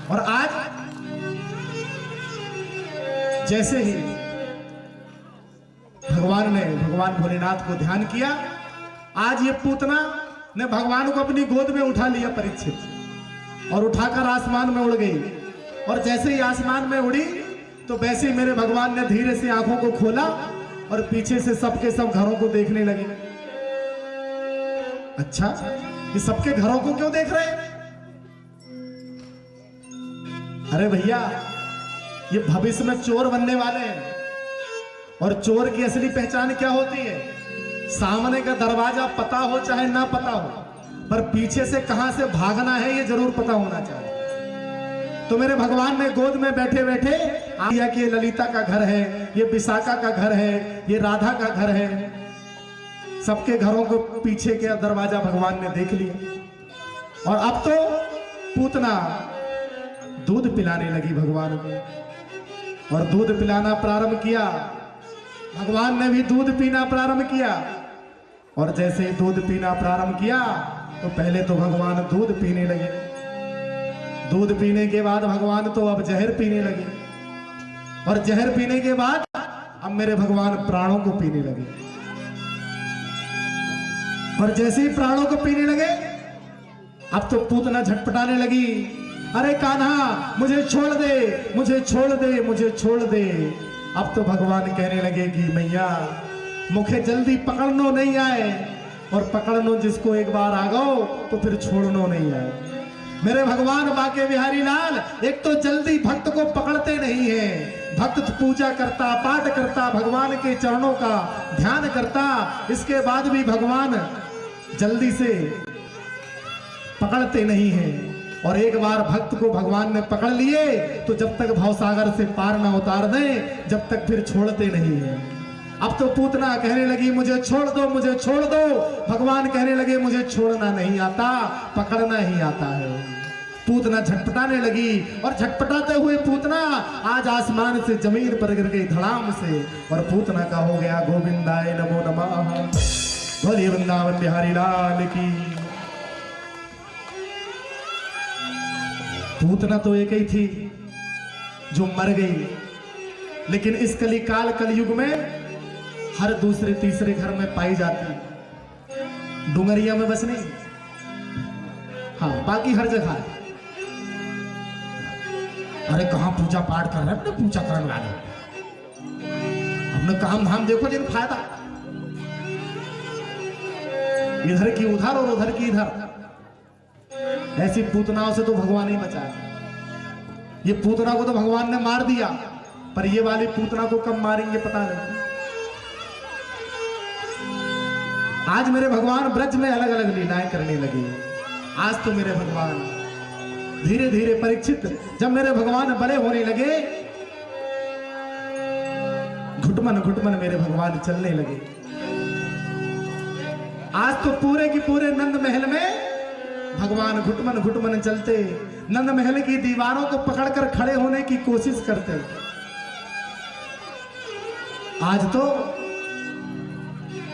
और आज जैसे ही भगवान भोलेनाथ को ध्यान किया, आज ये पूतना ने भगवान को अपनी गोद में उठा लिया परीक्षित, और उठाकर आसमान में उड़ गई। और जैसे ही आसमान में उड़ी तो वैसे ही मेरे भगवान ने धीरे से आंखों को खोला और पीछे से सबके सब घरों को देखने लगे। अच्छा, ये सबके घरों को क्यों देख रहे हैं? अरे भैया, ये भविष्य में चोर बनने वाले हैं, और चोर की असली पहचान क्या होती है? सामने का दरवाजा पता हो चाहे ना पता हो, पर पीछे से कहां से भागना है ये जरूर पता होना चाहिए। तो मेरे भगवान ने गोद में बैठे बैठे आया कि ये ललिता का घर है, ये विशाखा का घर है, ये राधा का घर है। सबके घरों को पीछे के दरवाजा भगवान ने देख लिया। और अब तो पूतना दूध पिलाने लगी भगवान को, और दूध पिलाना प्रारंभ किया। भगवान ने भी दूध पीना प्रारंभ किया, और जैसे ही दूध पीना प्रारंभ किया तो पहले तो भगवान दूध पीने लगे। दूध पीने के बाद भगवान तो अब जहर पीने लगे, और जहर पीने के बाद अब मेरे भगवान प्राणों को पीने लगे। और जैसे ही प्राणों को पीने लगे, अब तो पूतना झटपटाने लगी, अरे कान्हा मुझे छोड़ दे, मुझे छोड़ दे, मुझे छोड़ दे। अब तो भगवान कहने लगे कि मैया मुझे जल्दी पकड़नो नहीं आए, और पकड़नो जिसको एक बार आ गओ तो फिर छोड़नो नहीं आए। मेरे भगवान बाके बिहारी लाल एक तो जल्दी भक्त को पकड़ते नहीं है। भक्त पूजा करता, पाठ करता, भगवान के चरणों का ध्यान करता, इसके बाद भी भगवान जल्दी से पकड़ते नहीं है। और एक बार भक्त को भगवान ने पकड़ लिए तो जब तक भवसागर से पार ना उतार दे, जब तक फिर छोड़ते नहीं है। अब तो पूतना कहने लगी मुझे छोड़ दो, मुझे छोड़ दो। भगवान कहने लगे मुझे छोड़ना नहीं आता, पकड़ना ही आता है। पूतना झटपटाने लगी, और झटपटाते हुए पूतना आज आसमान से जमीन पर गिर गई धड़ाम से, और पूतना का हो गया गोविंदाय नमो नमः। बोलिए वृंदावन बिहारी लाल की। पूतना तो एक ही थी जो मर गई, लेकिन इस कलिकाल कलयुग में हर दूसरे तीसरे घर में पाई जाती। डुंगरिया में बस नहीं, हाँ बाकी हर जगह है। अरे कहां पूजा पाठ कर रहे हैं अपने पूजा करने वाले, अपने काम धाम देखो जिन फायदा, इधर की उधर और उधर की इधर। ऐसी पूतनाओं से तो भगवान ही बचाया। ये पूतना को तो भगवान ने मार दिया, पर ये वाली पूतना को कब मारेंगे पता नहीं। आज मेरे भगवान ब्रज में अलग अलग लीलाएं करने लगे। आज तो मेरे भगवान धीरे धीरे परीक्षित, जब मेरे भगवान बड़े होने लगे, घुटमन घुटमन मेरे भगवान चलने लगे। आज तो पूरे की पूरे नंद महल में भगवान घुटमन घुटमन चलते, नंद महल की दीवारों को पकड़कर खड़े होने की कोशिश करते। आज तो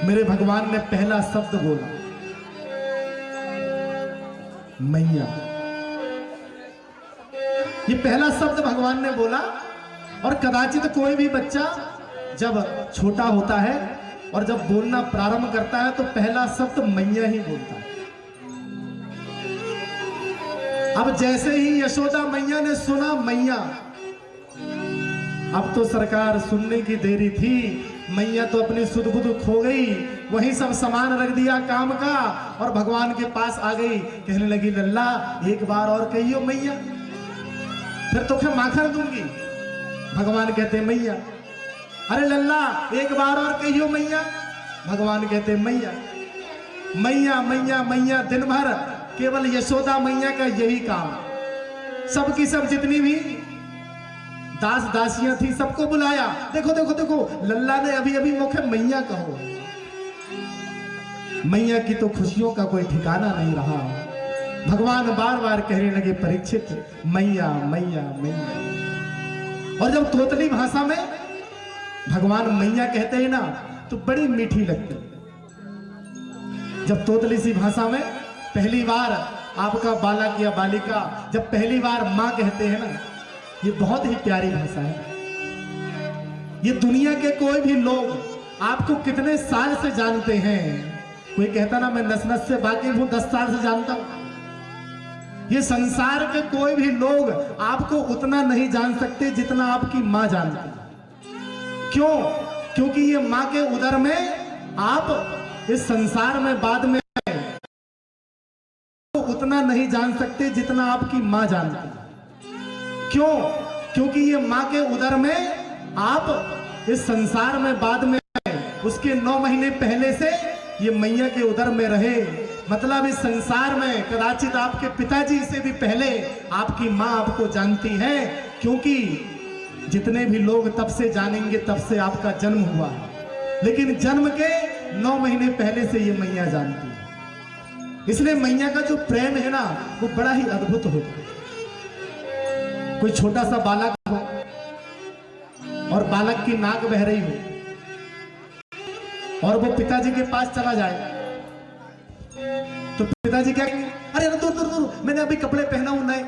मेरे भगवान ने पहला शब्द बोला, मैया। ये पहला शब्द भगवान ने बोला। और कदाचित कोई भी बच्चा जब छोटा होता है और जब बोलना प्रारंभ करता है तो पहला शब्द मैया ही बोलता है। अब जैसे ही यशोदा मैया ने सुना मैया, अब तो सरकार सुनने की देरी थी। मैया तो अपनी सुध बुध खो गई, वही सब सामान रख दिया काम का, और भगवान के पास आ गई। कहने लगी लल्ला एक बार और कहियो मैया, फिर तो मैं माखन दूंगी। भगवान कहते मैया। अरे लल्ला एक बार और कहियो मैया। भगवान कहते मैया। मैया मैया मैया दिन भर केवल यशोदा मैया का यही काम। सबकी सब जितनी भी दास दासियां थी सबको बुलाया, देखो देखो देखो लल्ला ने अभी अभी मुखे मैया कहो। मैया की तो खुशियों का कोई ठिकाना नहीं रहा। भगवान बार बार कहने लगे परीक्षित मैया मैया मैया। और जब तोतली भाषा में भगवान मैया कहते हैं ना तो बड़ी मीठी लगती। जब तोतली सी भाषा में पहली बार आपका बालक या बालिका जब पहली बार माँ कहते हैं ना, ये बहुत ही प्यारी भाषा है। ये दुनिया के कोई भी लोग आपको कितने साल से जानते हैं, कोई कहता ना मैं नस नस से वाकिफ हूं, 10 साल से जानता हूं। ये संसार के कोई भी लोग आपको उतना नहीं जान सकते जितना आपकी मां जानती है। क्यों? क्योंकि ये मां के उदर में आप इस संसार में बाद में उतना नहीं जान सकते जितना आपकी मां जानती है। क्यों? क्योंकि ये मां के उदर में आप इस संसार में बाद में उसके 9 महीने पहले से ये मैया के उदर में रहे। मतलब इस संसार में कदाचित आपके पिताजी से भी पहले आपकी मां आपको जानती है, क्योंकि जितने भी लोग तब से जानेंगे तब से आपका जन्म हुआ है, लेकिन जन्म के 9 महीने पहले से ये मैया जानती है। इसलिए मैया का जो प्रेम है ना, वो बड़ा ही अद्भुत होता है। कोई छोटा सा बालक हो और बालक की नाक बह रही हो और वो पिताजी के पास चला जाए, तो पिताजी क्या कहेंगे? अरे दूर दूर दूर, मैंने अभी कपड़े पहना हूं नए,